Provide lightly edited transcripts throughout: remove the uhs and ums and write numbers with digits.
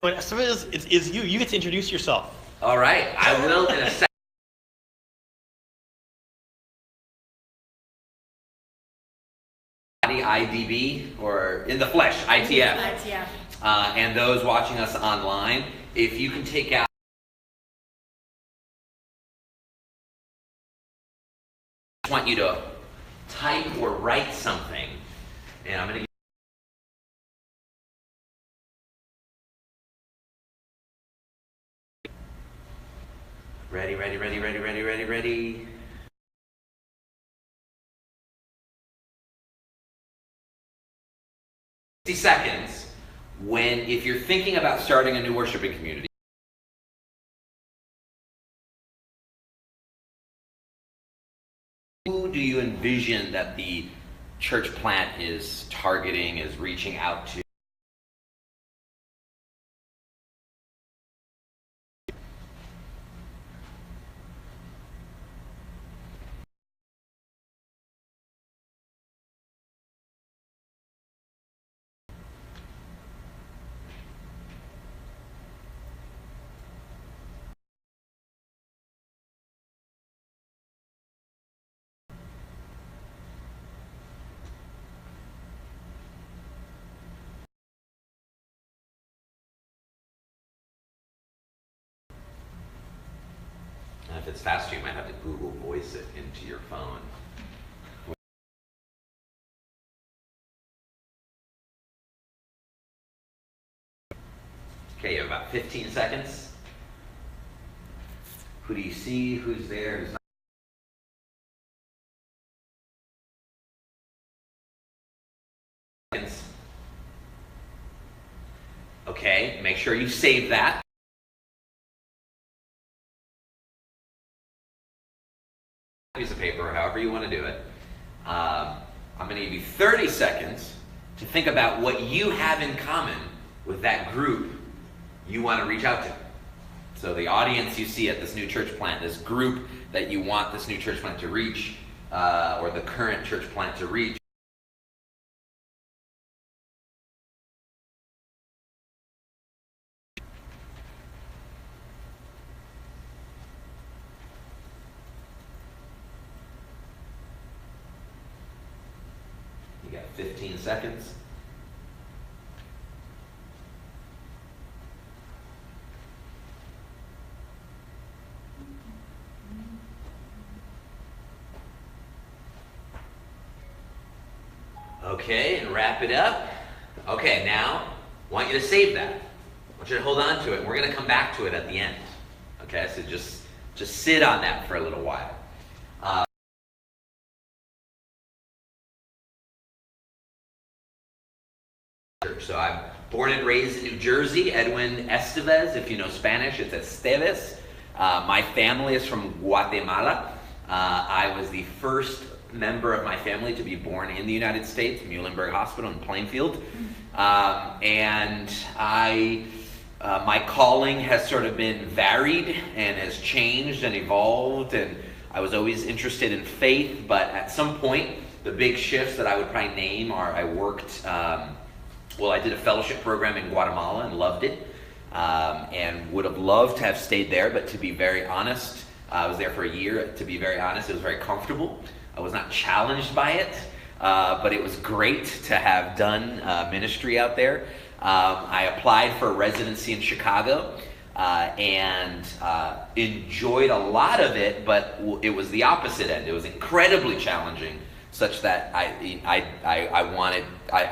But Estevez is you. You get to introduce yourself. All right, I will in a second. IDB, or in the flesh, ITF. ITF. And those watching us online, if you can take out. I want you to type or write something, and I'm going to. Ready. 60 seconds if you're thinking about starting a new worshiping community. Who do you envision that the church plant is targeting, is reaching out to? If it's faster, you might have to Google Voice it into your phone. Okay, you have about 15 seconds. Who do you see? Who's there? Who's not? Okay, make sure you save that. Piece of paper, or however you want to do it. I'm going to give you 30 seconds to think about what you have in common with that group you want to reach out to. So the audience you see at this new church plant, this group that you want this new church plant to reach, or the current church plant to reach. You got 15 seconds. Okay, and wrap it up. Okay, now, I want you to save that. I want you to hold on to it, and we're going to come back to it at the end. Okay, so just sit on that for a little while. So I'm born and raised in New Jersey, Edwin Estevez. If you know Spanish, it's Estevez. My family is from Guatemala. I was the first member of my family to be born in the United States, Muhlenberg Hospital in Plainfield. And my calling has sort of been varied and has changed and evolved. And I was always interested in faith, but at some point, the big shifts that I would probably name are I worked... I did a fellowship program in Guatemala and loved it, and would have loved to have stayed there, but to be very honest, I was there for a year. To be very honest, it was very comfortable. I was not challenged by it, but it was great to have done ministry out there. I applied for a residency in Chicago and enjoyed a lot of it, but it was the opposite end. It was incredibly challenging, such that I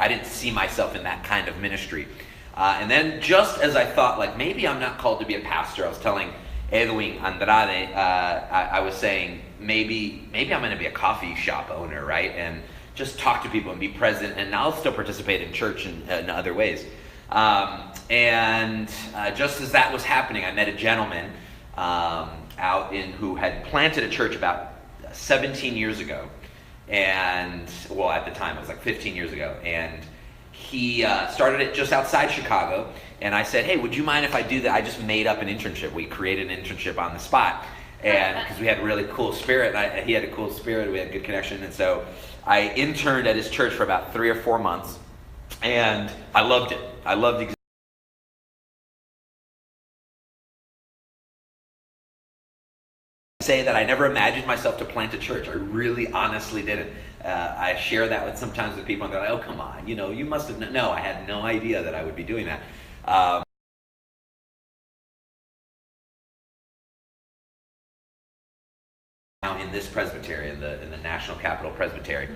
didn't see myself in that kind of ministry. And then just as I thought, like, maybe I'm not called to be a pastor, I was telling Edwin Andrade, I was saying, maybe I'm going to be a coffee shop owner, right? And just talk to people and be present, and I'll still participate in church in other ways. Just as that was happening, I met a gentleman who had planted a church about 17 years ago. And, at the time, it was like 15 years ago. And he started it just outside Chicago. And I said, hey, would you mind if I do that? I just made up an internship. We created an internship on the spot. And because we had a really cool spirit, and he had a cool spirit, we had a good connection. And so I interned at his church for about 3 or 4 months. And I loved it. I loved say that I never imagined myself to plant a church. I really honestly didn't. I share that with sometimes with people, and they're like, oh, come on, you must have known. No, I had no idea that I would be doing that. Now in this presbytery, in the National Capital Presbytery.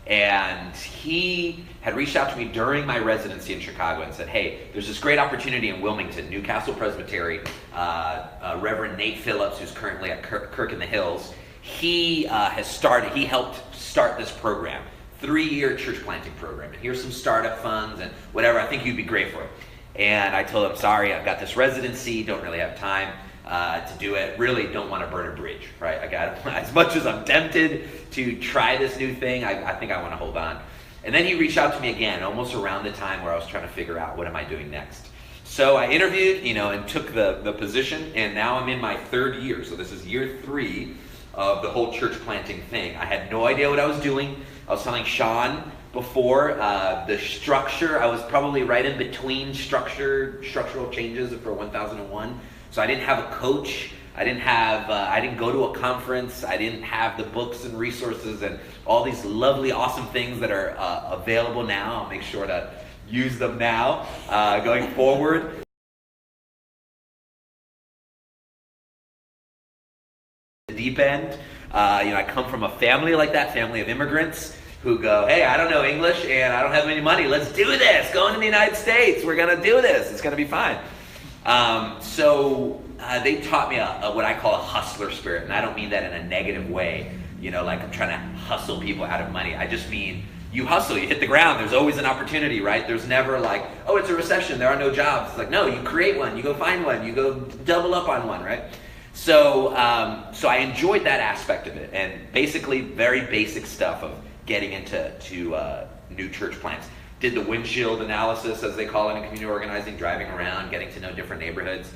And he had reached out to me during my residency in Chicago and said, hey, there's this great opportunity in Wilmington, Newcastle Presbytery. Reverend Nate Phillips, who's currently at Kirk in the Hills, he helped start this program, 3-year church planting program. And here's some startup funds and whatever. I think you'd be great for it. And I told him, sorry, I've got this residency, don't really have time to do it. Really don't want to burn a bridge, right? I got as much as I'm tempted to try this new thing, I think I want to hold on. And then he reached out to me again, almost around the time where I was trying to figure out what am I doing next. So I interviewed, and took the position, and now I'm in my 3rd year. So this is year 3 of the whole church planting thing. I had no idea what I was doing. I was telling Sean before, the structure, I was probably right in between structural changes for 1001. So I didn't have a coach. I didn't go to a conference. I didn't have the books and resources and all these lovely, awesome things that are available now. I'll make sure to use them now, going forward. The deep end. I come from a family like that, family of immigrants who go, hey, I don't know English and I don't have any money. Let's do this. Go into the United States. We're going to do this. It's going to be fine. So they taught me what I call a hustler spirit, and I don't mean that in a negative way, like I'm trying to hustle people out of money. I just mean you hustle, you hit the ground, there's always an opportunity, right? There's never like, oh, it's a recession, there are no jobs. It's like, no, you create one, you go find one, you go double up on one, right? So I enjoyed that aspect of it, and basically very basic stuff of getting into new church plants. Did the windshield analysis, as they call it in community organizing, driving around, getting to know different neighborhoods.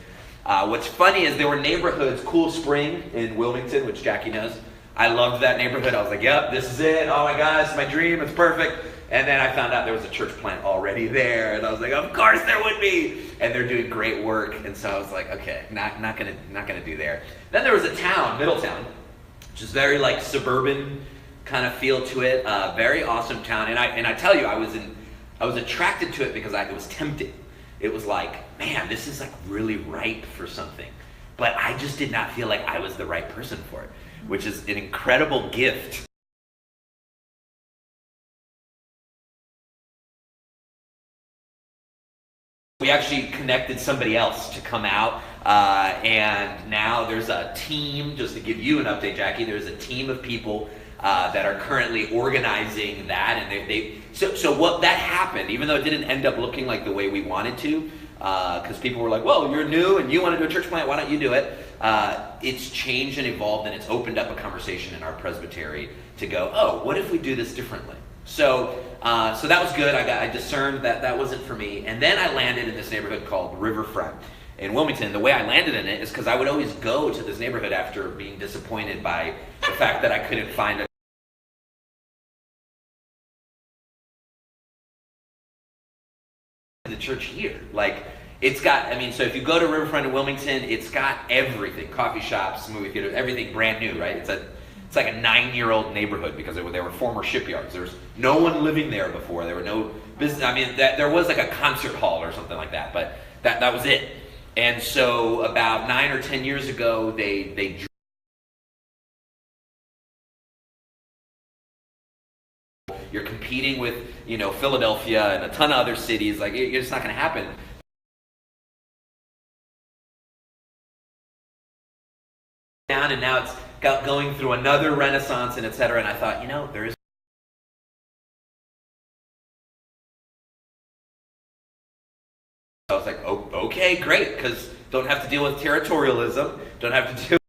What's funny is there were neighborhoods, Cool Spring in Wilmington, which Jackie knows. I loved that neighborhood. I was like, yep, this is it. Oh my God, it's my dream. It's perfect. And then I found out there was a church plant already there. And I was like, of course there would be. And they're doing great work. And so I was like, okay, not gonna do there. Then there was a town, Middletown, which is very like suburban kind of feel to it. Very awesome town. And I tell you, I was attracted to it because it was tempting. It was like, man, this is like really ripe for something. But I just did not feel like I was the right person for it, which is an incredible gift. We actually connected somebody else to come out, and now there's a team, just to give you an update, Jackie, there's a team of people that are currently organizing that, and so what that happened, even though it didn't end up looking like the way we wanted to, because people were like, well, you're new and you want to do a church plant, why don't you do it? It's changed and evolved, and it's opened up a conversation in our presbytery to go, oh, what if we do this differently? So that was good. I discerned that wasn't for me, and then I landed in this neighborhood called Riverfront in Wilmington. The way I landed in it is because I would always go to this neighborhood after being disappointed by the fact that I couldn't find the church here. Like, it's got, so if you go to Riverfront in Wilmington, it's got everything. Coffee shops, movie theaters, everything brand new, right? It's like a 9-year-old neighborhood because they were former shipyards. There was no one living there before. There were no business. There was like a concert hall or something like that, but that was it. And so about 9 or 10 years ago, they you're competing with, Philadelphia and a ton of other cities. Like, it's not going to happen. Down, and now it's going through another renaissance and et cetera. And I thought, there is. I was like, oh, okay, great, because don't have to deal with territorialism. Don't have to deal.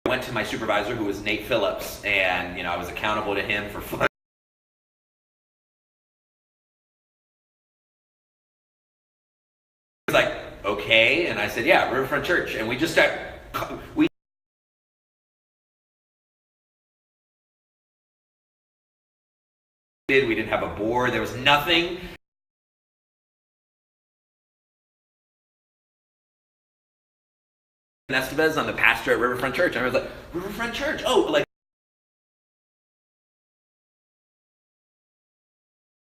I went to my supervisor, who was Nate Phillips, and I was accountable to him for fun. He was like, okay, and I said, yeah, Riverfront Church, and we just started. We didn't have a board. There was nothing. Estevez, I'm the pastor at Riverfront Church. And I was like, Riverfront Church? Oh, like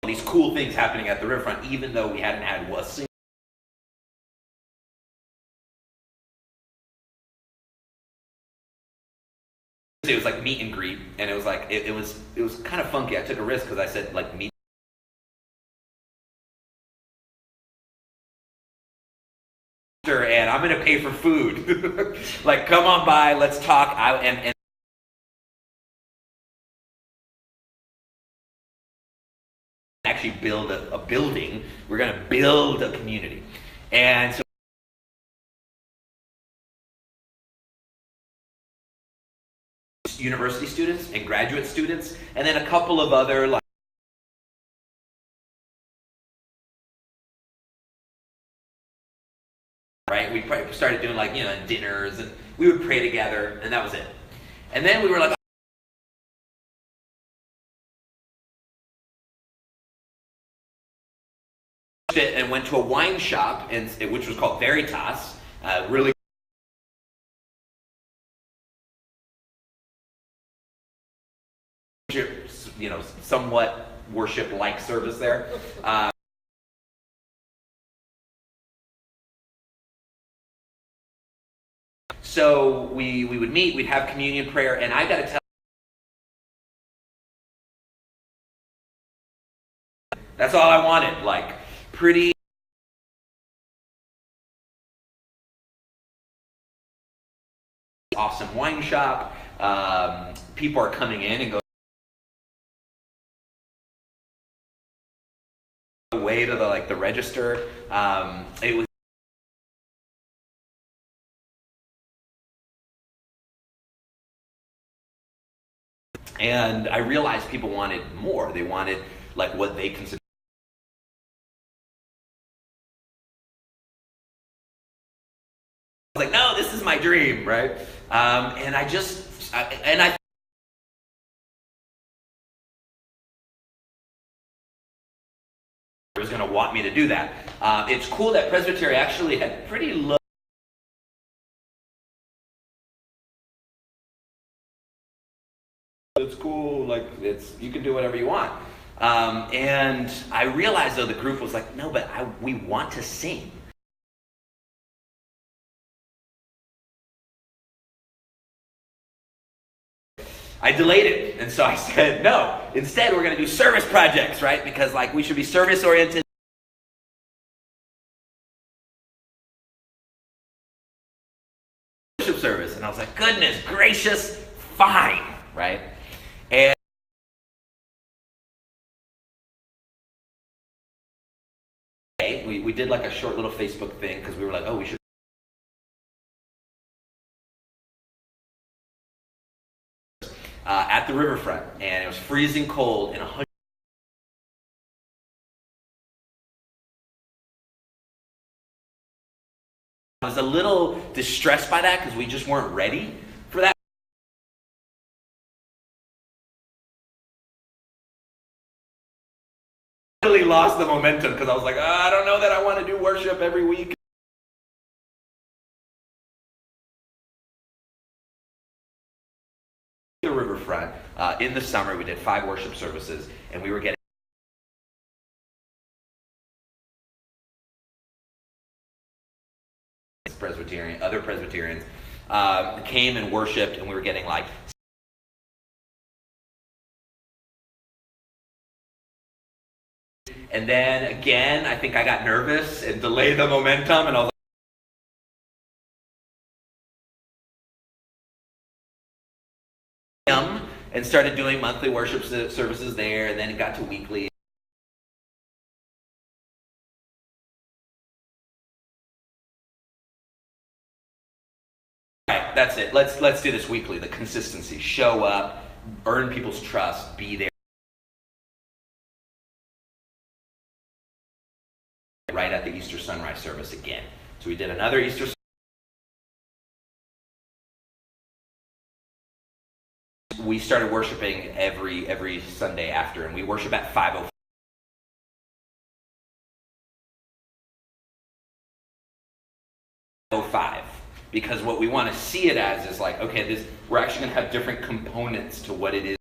these cool things happening at the Riverfront, even though we hadn't had a single. It was like meet and greet, and it was like it was kind of funky. I took a risk because I said like meet. And I'm gonna pay for food. Like, come on by, let's talk. And actually build a building. We're gonna build a community, and so university students and graduate students, and then a couple of other like. Right, we probably started doing like dinners, and we would pray together, and that was it. And then we were like, and went to a wine shop, which was called Veritas. Really, somewhat worship-like service there. So we would meet, we'd have communion prayer, and I got to tell you, that's all I wanted, like pretty awesome wine shop. People are coming in and go away to the register. It was and I realized people wanted more. They wanted like what they consider. I was like, no, this is my dream, right? And I was going to want me to do that. It's cool that Presbytery actually had pretty low. It's cool, like you can do whatever you want. And I realized though the group was like, no, but we want to sing. I delayed it, and so I said, no, instead we're going to do service projects, right? Because like we should be service oriented. Worship service, and I was like, goodness gracious, fine, right? And we did like a short little Facebook thing because we were like, oh, we should. At the riverfront, and it was freezing cold and 100. I was a little distressed by that because we just weren't ready for that. I really lost the momentum because I was like, I don't know that I want to do worship every week. The riverfront, in the summer, we did 5 worship services, and we were getting other Presbyterians came and worshiped, and we were getting like. And then again, I think I got nervous and delayed the momentum, and I was like, and started doing monthly worship services there, and then it got to weekly. All right, that's it. Let's do this weekly. The consistency, show up, earn people's trust, be there. Right at the Easter sunrise service again. So we did another Easter. We started worshiping every Sunday after, and we worship at 5:05 because what we want to see it as is like, okay, we're actually going to have different components to what it is.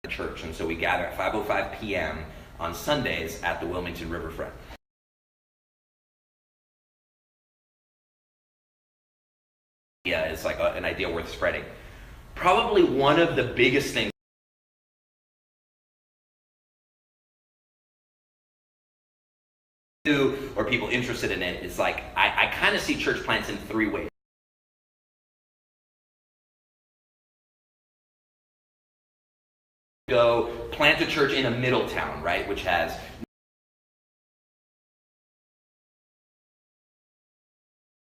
Church, and so we gather at 5:05 p.m. on Sundays at the Wilmington Riverfront. Yeah, it's like an idea worth spreading. Probably one of the biggest things or people interested in it is like, I kind of see church plants in three ways. Go plant a church in a middle town, right, which has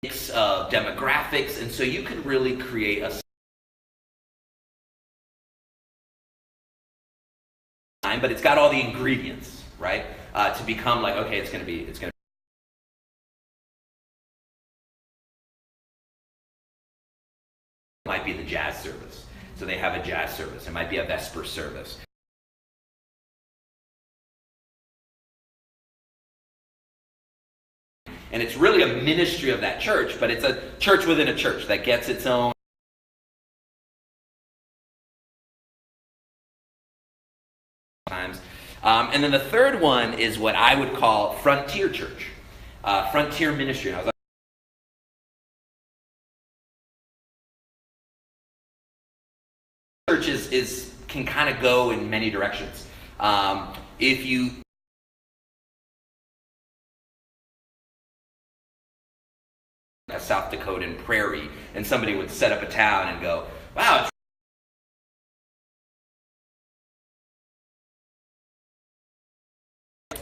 mix of demographics, and so you could really create a but it's got all the ingredients, right, to become like, okay, it's going to might be the jazz service. So they have a jazz service. It might be a Vesper service. And it's really a ministry of that church, but it's a church within a church that gets its own times. And then the third one is what I would call frontier church, frontier ministry. And I was like, church can kind of go in many directions. If you a South Dakotan prairie, and somebody would set up a town and go, wow.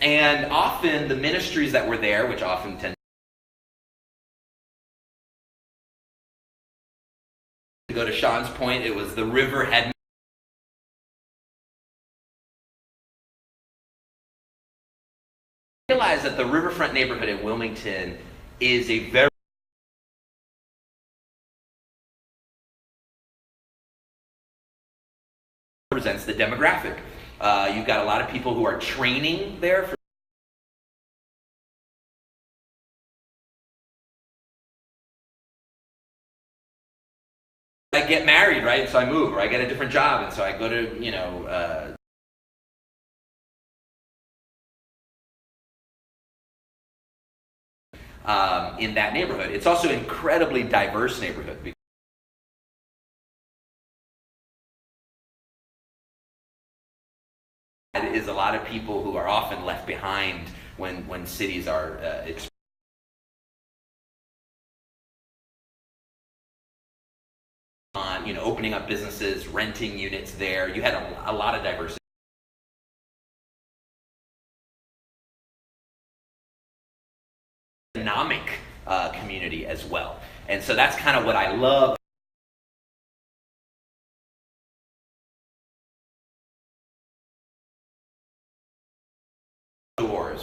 And often the ministries that were there, which often tend to go to Sean's point, it was the river had realized that the riverfront neighborhood in Wilmington is a very represents the demographic. You've got a lot of people who are training there for I get married, right? So I move, or I get a different job, and so I go to, in that neighborhood. It's also an incredibly diverse neighborhood. It is a lot of people who are often left behind when cities are on, opening up businesses, renting units there. You had a lot of diversity. Economic community as well. And so that's kind of what I love.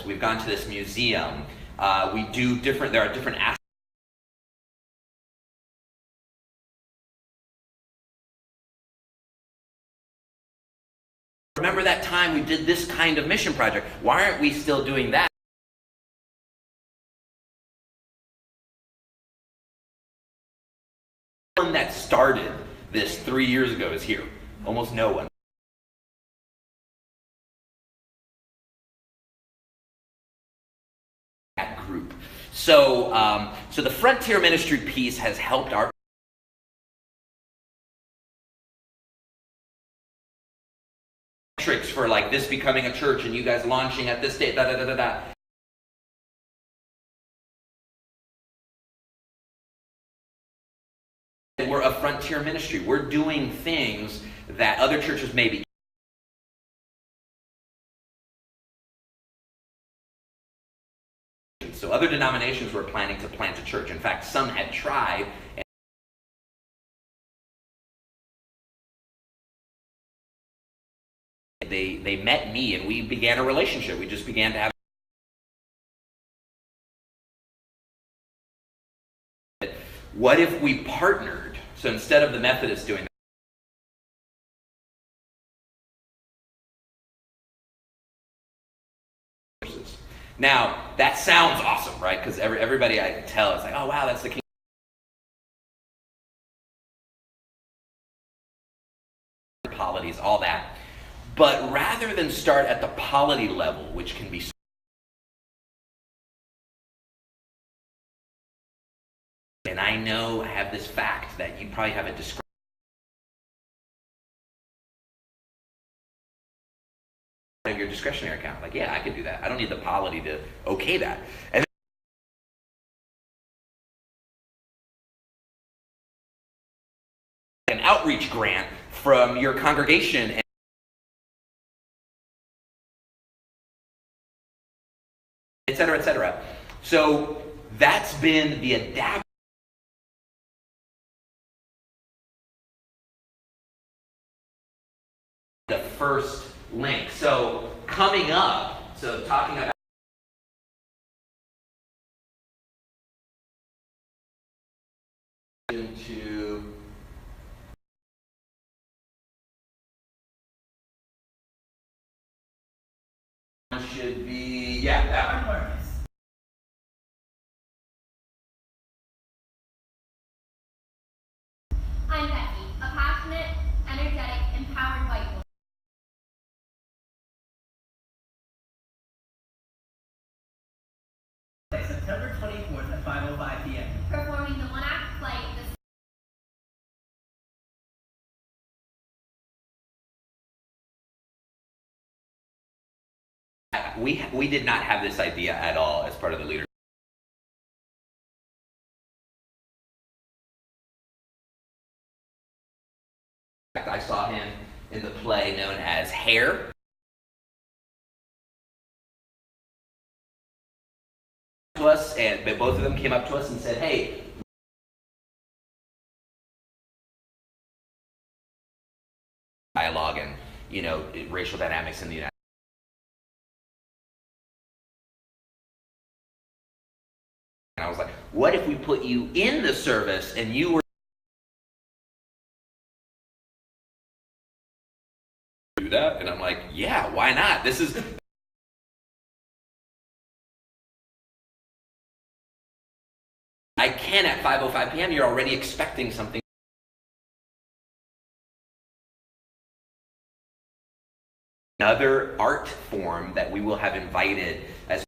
We've gone to this museum. There are different aspects. Remember that time we did this kind of mission project? Why aren't we still doing that? No one that started this 3 years ago is here. Almost no one. That group. So the frontier ministry piece has helped our metrics for like this becoming a church and you guys launching at this date, da da da da da. We're a frontier ministry. We're doing things that other churches may be. So other denominations were planning to plant a church. In fact, some had tried. They met me and we began a relationship. We just began to have. What if we partnered? So instead of the Methodists doing that, Now, that sounds awesome, right? Because everybody I tell is like, oh wow, that's the king. Polities, all that. But rather than start at the polity level, which can be, and I know I have this fact that you probably have a description of your discretionary account. Like, yeah, I can do that. I don't need the polity to okay that. And an outreach grant from your congregation, et cetera, et cetera. So that's been the adapt. The first link. So coming up, so talking about to should be, yeah, that one. I'm Becky, a passionate, energetic, empowered white woman. September 24th at 5:05 p.m. Performing the one-act play, We did not have this idea at all as part of the leadership. I saw him in the play known as Hair. To us, but both of them came up to us and said, "Hey, dialogue and racial dynamics in the United." And I was like, "What if we put you in the service and you were do that?" And I'm like, "Yeah, why not? This is." I can at 5:05 p.m. You're already expecting something. Another art form that we will have invited as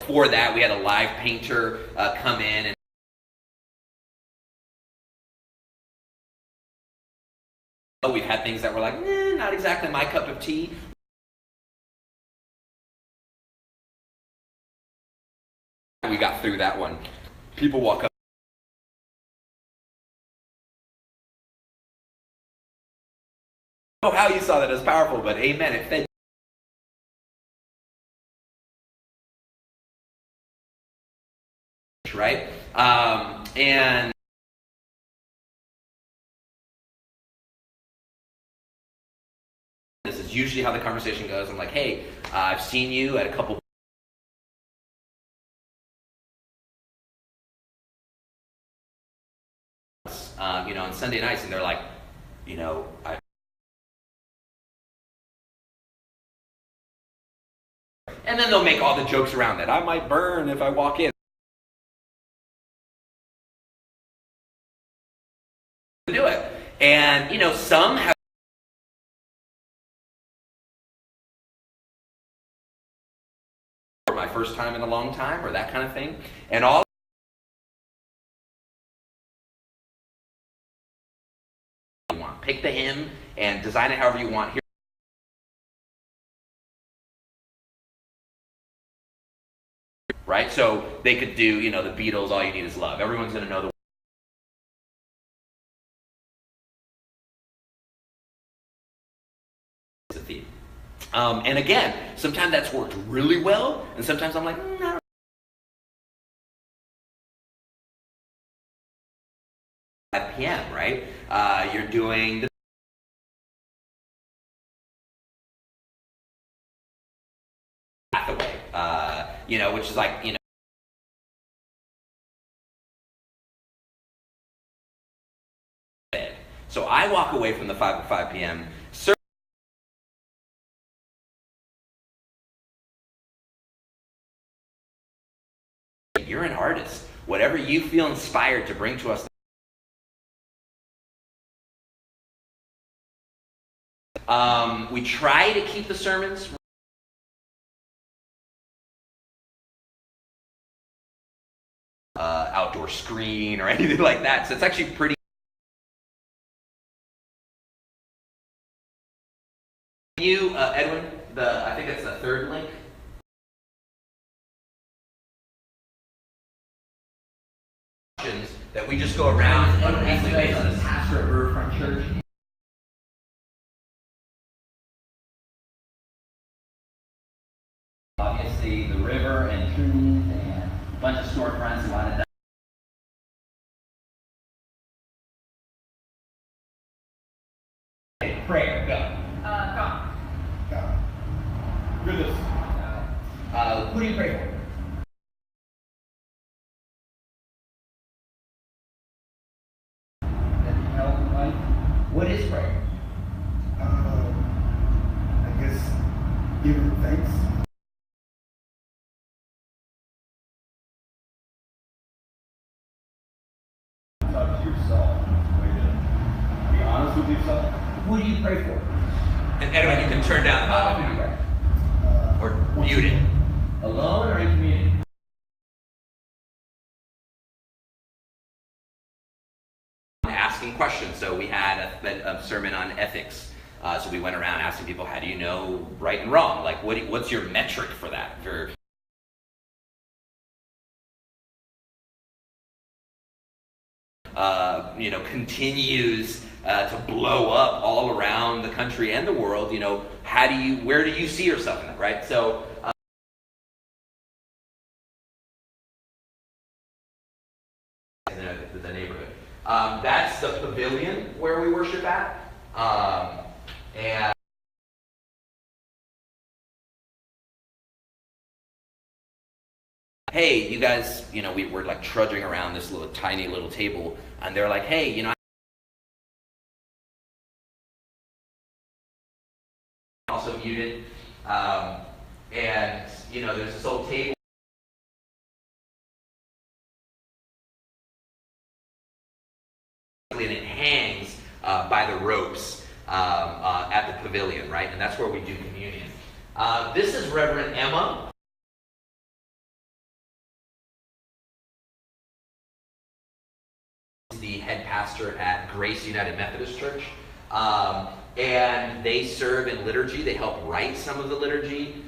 before that, we had a live painter come in and we've had things that were like, not exactly my cup of tea. We got through that one. People walk up. Oh, how you saw that as powerful, but amen. It fed. Right? And this is usually how the conversation goes. I'm like, hey, I've seen you at a couple. On Sunday nights, and they're like, and then they'll make all the jokes around that. I might burn if I walk in. Do it. And, some have for my first time in a long time or that kind of thing. And all you want. Pick the hymn and design it however you want. Here, right? So they could do, the Beatles, All You Need Is Love. Everyone's going to know the theme. And again, sometimes that's worked really well, and sometimes I'm like, I don't know. 5 p.m., right? You're doing the Hathaway, which is like, So I walk away from the 5 p.m. whatever you feel inspired to bring to us. We try to keep the sermons outdoor screen or anything like that, so it's actually pretty. You, Edwin, I think it's the third link. That we just go around on a weekly basis. Pastor of Riverfront Church. Obviously, the river and trees and a bunch of storefronts, a lot of Prayer, go. God. Goodness. Who do you pray for? What is prayer? I guess giving thanks. Talk to yourself. Way to be honest with yourself. Who do you pray for? And Edwin, you can turn down the How do you volume pray? or mute it. Alone or in community? Asking questions. So we had a sermon on ethics. So we went around asking people, how do you know right and wrong? Like, what's your metric for that? Continues to blow up all around the country and the world. Where do you see yourself in that, right? So. The neighborhood. That's the pavilion where we worship at. And hey, you guys, we're like trudging around this tiny little table, and they're like, hey, also muted, and there's this old table. And it hangs by the ropes at the pavilion, right? And that's where we do communion. This is Reverend Emma. The head pastor at Grace United Methodist Church. And they serve in liturgy. They help write some of the liturgy.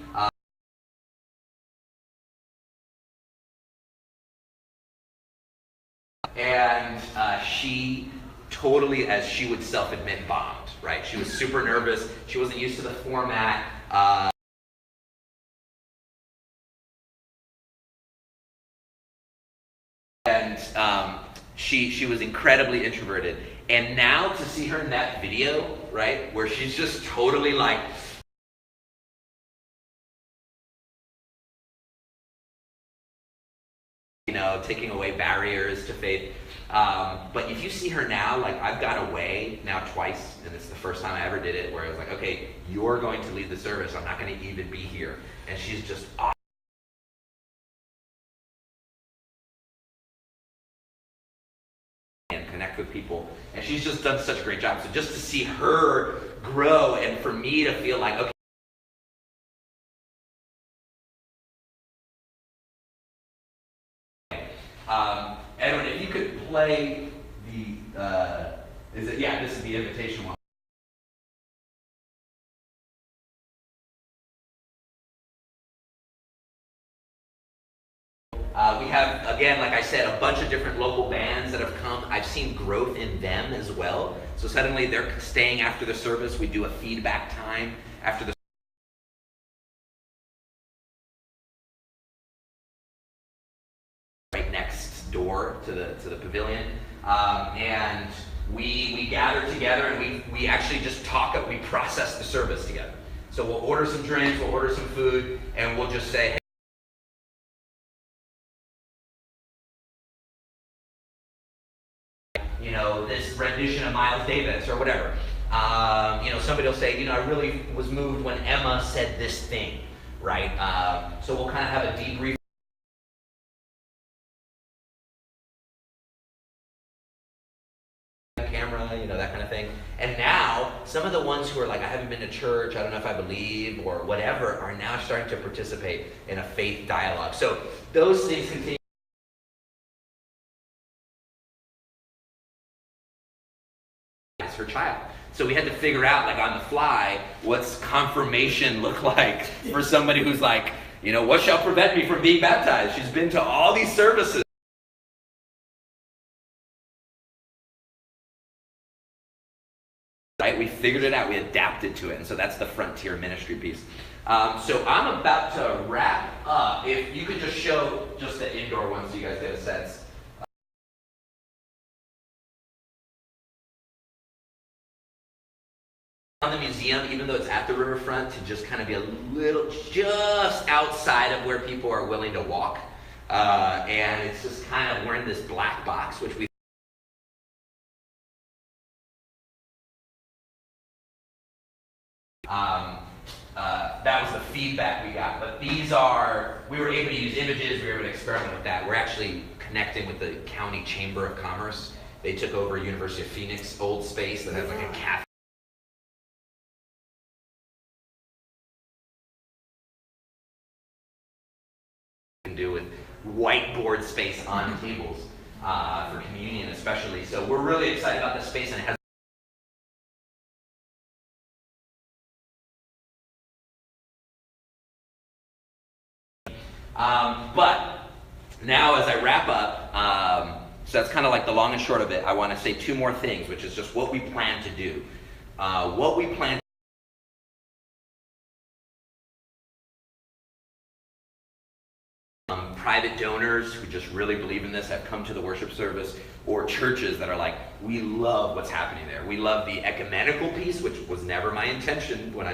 And she totally, as she would self-admit, bombed, right? She was super nervous. She wasn't used to the format. And she was incredibly introverted. And now to see her in that video, right, where she's just totally like, taking away barriers to faith. But if you see her now, like I've got away now twice, and it's the first time I ever did it, where I was like, okay, you're going to lead the service. I'm not going to even be here. And she's just awesome. And connect with people. And she's just done such a great job. So just to see her grow, and for me to feel like, okay, Edwin, if you could play this is the invitation one. We have, again, like I said, a bunch of different local bands that have come. I've seen growth in them as well. So suddenly they're staying after the service. We do a feedback time after the right next door to the pavilion, and we gather together, and we actually just talk. We process the service together. So we'll order some drinks, we'll order some food, and we'll just say, hey, this rendition of Miles Davis or whatever. Somebody will say, I really was moved when Emma said this thing, right? So we'll kind of have a debrief. that kind of thing. And now, some of the ones who are like, I haven't been to church, I don't know if I believe, or whatever, are now starting to participate in a faith dialogue. So those things continue. Her child. So we had to figure out, like on the fly, what's confirmation look like for somebody who's like, what shall prevent me from being baptized? She's been to all these services. Right? We figured it out. We adapted to it. And so that's the frontier ministry piece. So I'm about to wrap up. If you could just show just the indoor one so you guys get a sense. On the museum, even though it's at the riverfront, to just kind of be a little just outside of where people are willing to walk. And it's just kind of, we're in this black box, which we that was the feedback we got. But we were able to use images, we were able to experiment with that. We're actually connecting with the County Chamber of Commerce. They took over University of Phoenix old space that has like a cafe. Do with whiteboard space on tables for communion especially. So we're really excited about this space, and it has but now as I wrap up, so that's kind of like the long and short of it, I want to say two more things, which is just what we plan to do. What we plan private donors who just really believe in this have come to the worship service, or churches that are like, we love what's happening there. We love the ecumenical piece, which was never my intention when I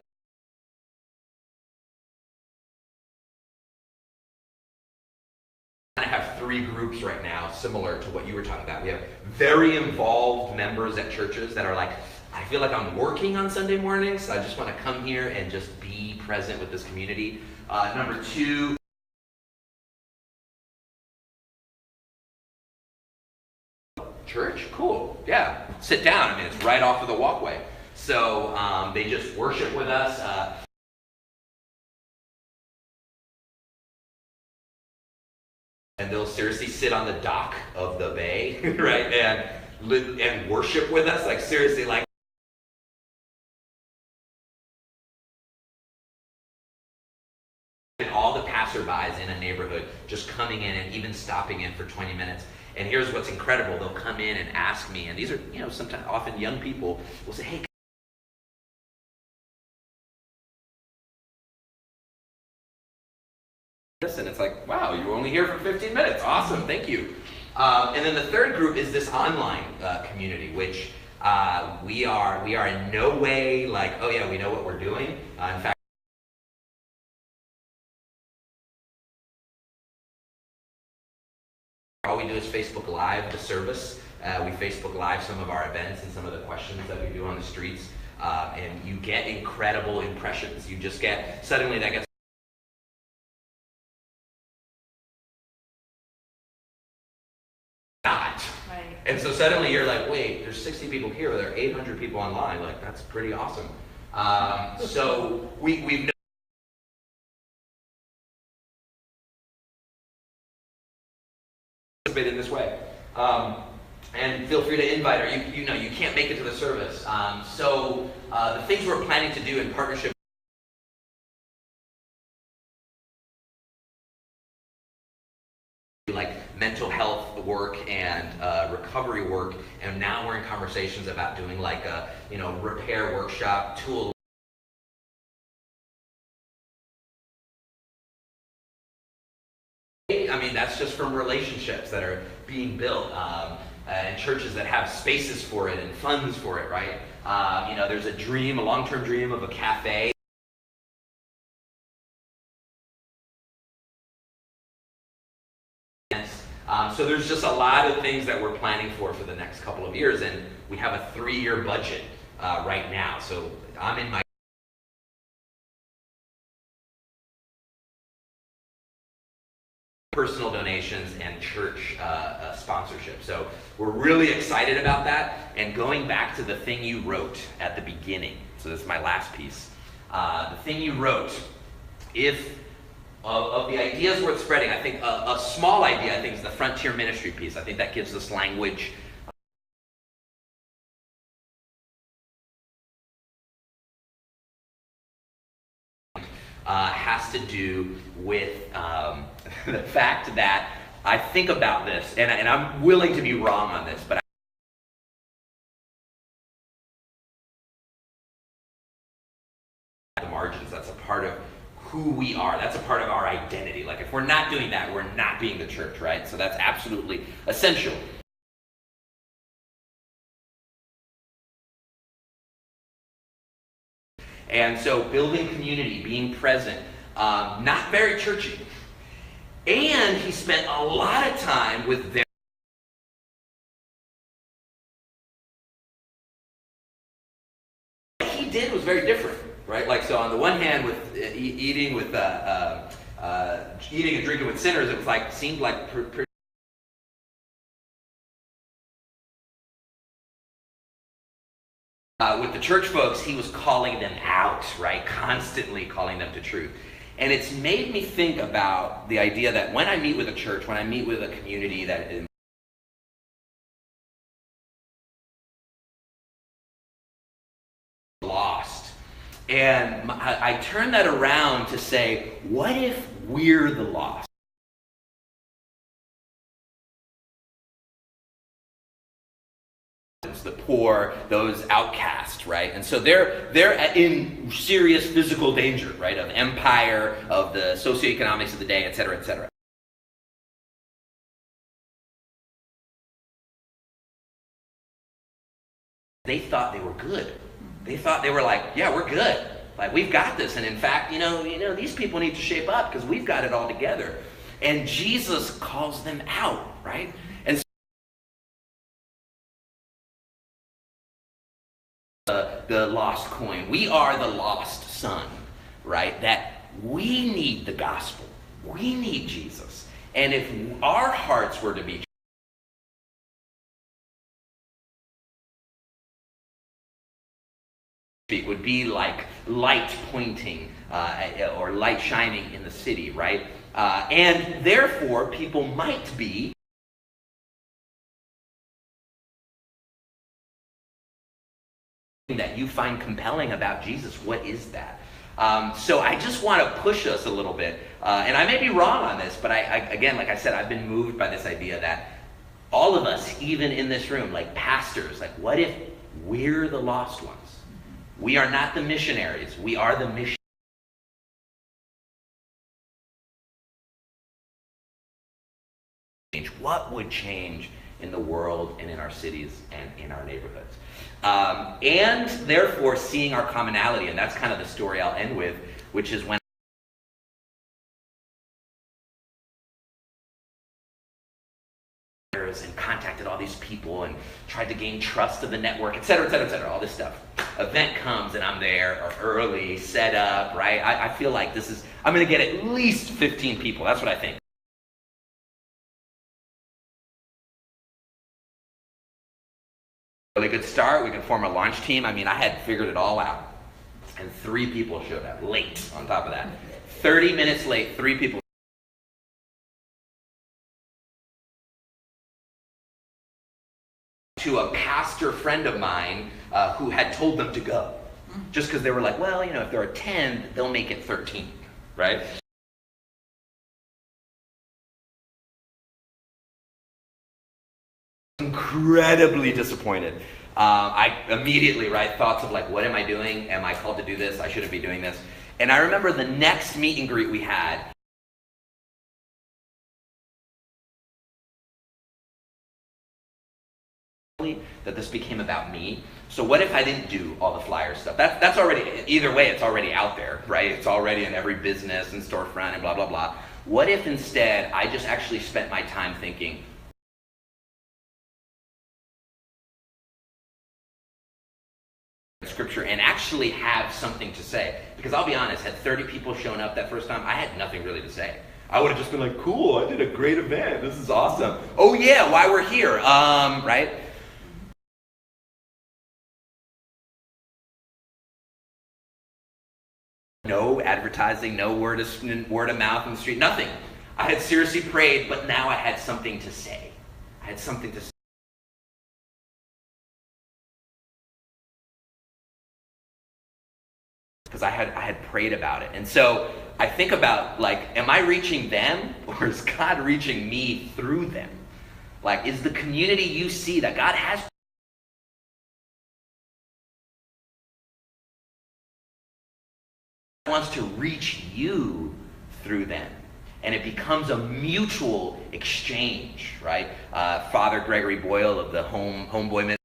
have three groups right now similar to what you were talking about. We have very involved members at churches that are like, I feel like I'm working on Sunday mornings, so I just want to come here and just be present with this community. Number two, church? Cool. Yeah. Sit down. I mean, it's right off of the walkway. So they just worship with us. And they'll seriously sit on the dock of the bay, right? And worship with us. Like, seriously, like. And all the passerbys in a neighborhood just coming in and even stopping in for 20 minutes. And here's what's incredible. They'll come in and ask me, and these are, sometimes often young people will say, hey, listen, it's like, wow, you were only here for 15 minutes. Awesome, thank you. And then the third group is this online community, which we are in no way like, oh yeah, we know what we're doing. In fact, all we do is Facebook Live the service. We Facebook Live some of our events and some of the questions that we do on the streets. And you get incredible impressions. You just get, suddenly that gets not. Right. And so suddenly you're like, wait, there's 60 people here, there are 800 people online. Like, that's pretty awesome. So we've in this way, and feel free to invite her. You can't make it to the service. So the things we're planning to do in partnership, like mental health work and recovery work, and now we're in conversations about doing like a repair workshop, tool. I mean, that's just from relationships that are being built, and churches that have spaces for it and funds for it, right? There's a long-term dream of a cafe. So there's just a lot of things that we're planning for the next couple of years, and we have a 3-year budget right now. So I'm in my personal donations and church sponsorship. So we're really excited about that. And going back to the thing you wrote at the beginning, so this is my last piece. The thing you wrote, if of the ideas worth spreading, I think a small idea, I think, is the frontier ministry piece. I think that gives us language. Has to do with the fact that I think about this, and I'm willing to be wrong on this, but the margins, that's a part of who we are. That's a part of our identity. Like, if we're not doing that, we're not being the church, right? So that's absolutely essential. And so building community, being present, not very churchy. And he spent a lot of time with their... What he did was very different, right? Like, so on the one hand, with eating and drinking with sinners, it was like, seemed like pretty... With the church folks, he was calling them out, right? Constantly calling them to truth. And it's made me think about the idea that when I meet with a church, when I meet with a community that is lost, and I turn that around to say, what if we're the lost? The poor, those outcasts, right? And so they're in serious physical danger, right? Of empire, of the socioeconomics of the day, et cetera, et cetera. They thought they were good. They thought they were like, yeah, we're good. Like, we've got this. And in fact, you know, these people need to shape up because we've got it all together. And Jesus calls them out, right? And the lost coin. We are the lost son, right? That we need the gospel. We need Jesus. And if our hearts were to be would be like light pointing or light shining in the city, right? And therefore, people might be that you find compelling about Jesus. What is that? So I just want to push us a little bit, and I may be wrong on this, but I again, like I said, I've been moved by this idea that all of us, even in this room, like pastors, like, what if we're the lost ones? We are not the missionaries. We are the mission. What would change in the world and in our cities and in our neighborhoods? And therefore seeing our commonality, and that's kind of the story I'll end with, which is when and contacted all these people and tried to gain trust of the network, et cetera, et cetera, et cetera, all this stuff. Event comes and I'm there, or early, set up, right? I feel like I'm going to get at least 15 people. That's what I think. Really good start. We can form a launch team. I mean, I had figured it all out. And 3 people showed up late on top of that. 30 minutes late, 3 people. To a pastor friend of mine who had told them to go. Just because they were like, well, if there are 10, they'll make it 13, right? Incredibly disappointed. I immediately, thoughts of like, what am I doing? Am I called to do this? I shouldn't be doing this. And I remember the next meet and greet we had, that this became about me. So what if I didn't do all the flyer stuff? That's already, either way, it's already out there, right? It's already in every business and storefront and blah, blah, blah. What if instead I just actually spent my time thinking, Scripture and actually have something to say? Because I'll be honest, had 30 people shown up that first time, I had nothing really to say. I would have just been like, cool, I did a great event. This is awesome. Oh yeah, why we're here, right? No advertising, no word of mouth in the street, nothing. I had seriously prayed, but now I had something to say. I had something to say. Because I had prayed about it. And so I think about, like, am I reaching them, or is God reaching me through them? Like, is the community you see that God has wants to reach you through them? And it becomes a mutual exchange, right? Father Gregory Boyle of the Homeboy Ministry,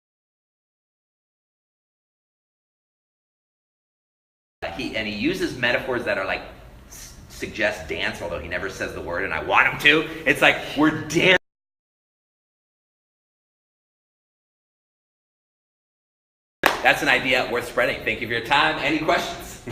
he uses metaphors that are like suggest dance, although he never says the word, and I want him to. It's like we're dancing. That's an idea worth spreading. Thank you for your time. Any questions?